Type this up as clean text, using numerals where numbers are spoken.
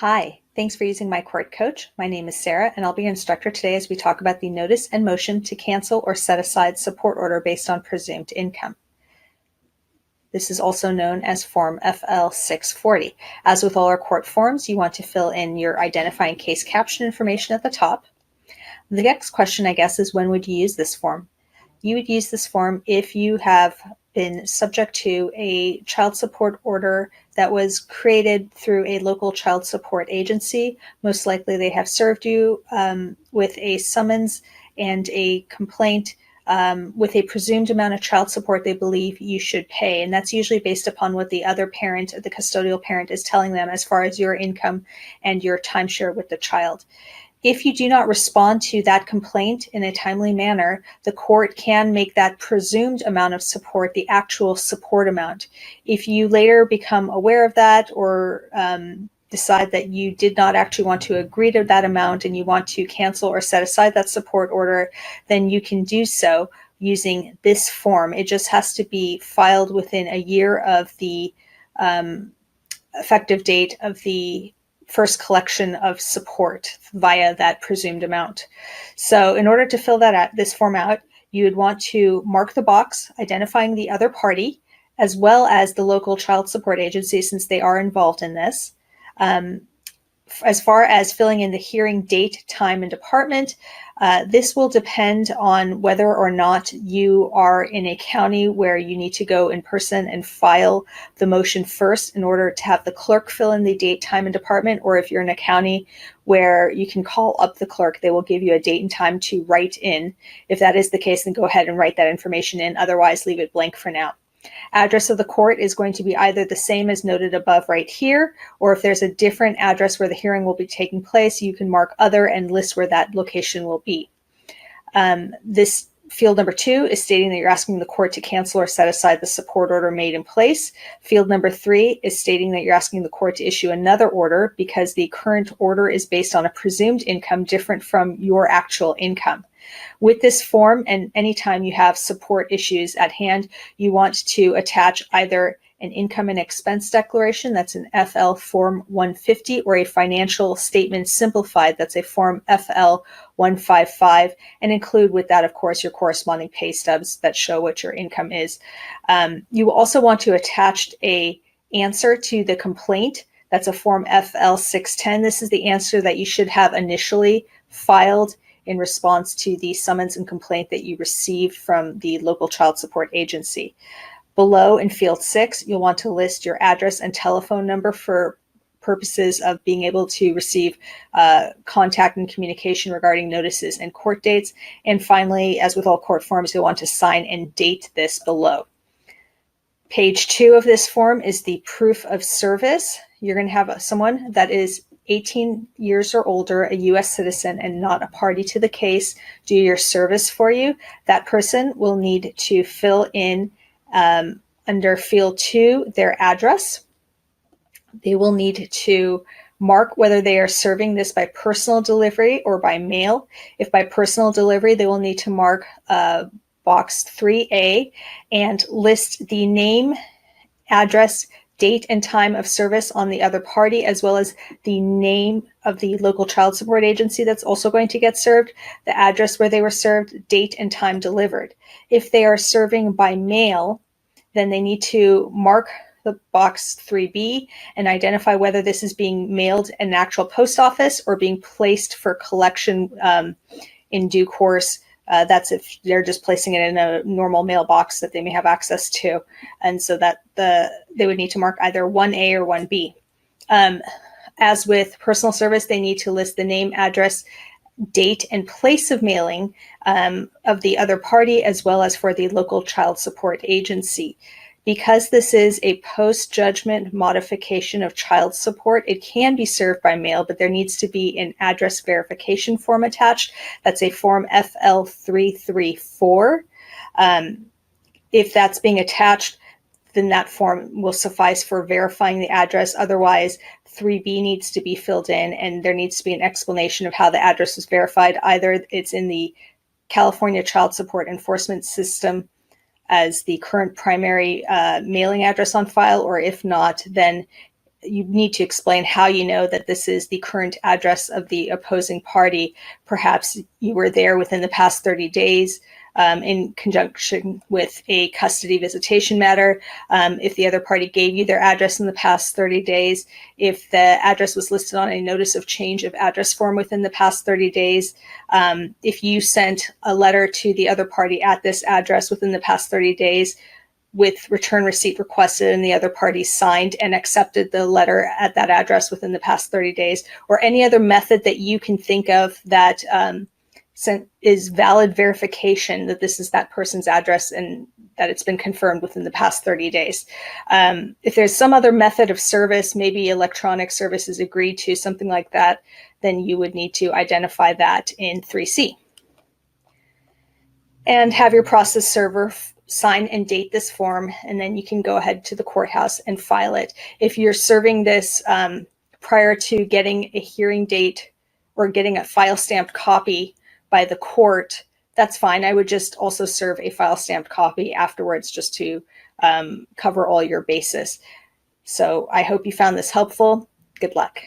Hi, thanks for using my court coach. My name is Sarah, and I'll be your instructor today as we talk about the notice and motion to cancel or set aside support order based on presumed income. This is also known as Form FL-640. As with all our court forms, you want to fill in your identifying case caption information at the top. The next question, I guess, is when would you use this form? You would use this form if you have been subject to a child support order that was created through a local child support agency. Most likely they have served you with a summons and a complaint with a presumed amount of child support they believe you should pay. And that's usually based upon what the other parent, the custodial parent, is telling them as far as your income and your timeshare with the child. If you do not respond to that complaint in a timely manner, the court can make that presumed amount of support the actual support amount. If you later become aware of that or decide that you did not actually want to agree to that amount and you want to cancel or set aside that support order, then you can do so using this form. It just has to be filed within a year of the effective date of the first collection of support via that presumed amount. So in order to fill this form out, you would want to mark the box identifying the other party as well as the local child support agency, since they are involved in this. As far as filling in the hearing date, time, and department, this will depend on whether or not you are in a county where you need to go in person and file the motion first in order to have the clerk fill in the date, time, and department, or if you're in a county where you can call up the clerk, they will give you a date and time to write in. If that is the case, then go ahead and write that information in. Otherwise, leave it blank for now. Address of the court is going to be either the same as noted above right here, or if there's a different address where the hearing will be taking place, you can mark other and list where that location will be. This field number 2 is stating that you're asking the court to cancel or set aside the support order made in place. Field number 3 is stating that you're asking the court to issue another order because the current order is based on a presumed income different from your actual income. With this form, and anytime you have support issues at hand, you want to attach either an income and expense declaration, that's an FL Form 150, or a financial statement simplified, that's a Form FL 155, and include with that, of course, your corresponding pay stubs that show what your income is. You will also want to attach an answer to the complaint. That's a Form FL-610. This is the answer that you should have initially filed in response to the summons and complaint that you received from the local child support agency. Below in field 6, you'll want to list your address and telephone number for purposes of being able to receive contact and communication regarding notices and court dates. And finally, as with all court forms, you'll want to sign and date this below. Page 2 of this form is the proof of service. You're going to have someone that is 18 years or older, a U.S. citizen, and not a party to the case, do your service for you. That person will need to fill in under field 2 their address. They will need to mark whether they are serving this by personal delivery or by mail. If by personal delivery, they will need to mark box 3A and list the name, address, date and time of service on the other party, as well as the name of the local child support agency that's also going to get served, the address where they were served, date and time delivered. If they are serving by mail, then they need to mark the box 3B and identify whether this is being mailed in an actual post office or being placed for collection in due course. That's if they're just placing it in a normal mailbox that they may have access to. And so that they would need to mark either 1A or 1B. As with personal service, they need to list the name, address, date, and place of mailing of the other party, as well as for the local child support agency. Because this is a post-judgment modification of child support, it can be served by mail, but there needs to be an address verification form attached. That's a Form FL-334. If that's being attached, then that form will suffice for verifying the address. Otherwise, 3B needs to be filled in, and there needs to be an explanation of how the address was verified. Either it's in the California Child Support Enforcement System as the current primary mailing address on file, or if not, then you need to explain how you know that this is the current address of the opposing party. Perhaps you were there within the past 30 days in conjunction with a custody visitation matter. If the other party gave you their address in the past 30 days, if the address was listed on a notice of change of address form within the past 30 days, if you sent a letter to the other party at this address within the past 30 days, with return receipt requested and the other party signed and accepted the letter at that address within the past 30 days, or any other method that you can think of that is valid verification that this is that person's address and that it's been confirmed within the past 30 days. If there's some other method of service, maybe electronic service is agreed to, something like that, then you would need to identify that in 3C. And have your process server sign and date this form, and then you can go ahead to the courthouse and file it. If you're serving this prior to getting a hearing date or getting a file stamped copy by the court, that's fine. I would just also serve a file stamped copy afterwards just to cover all your bases. So I hope you found this helpful. Good luck.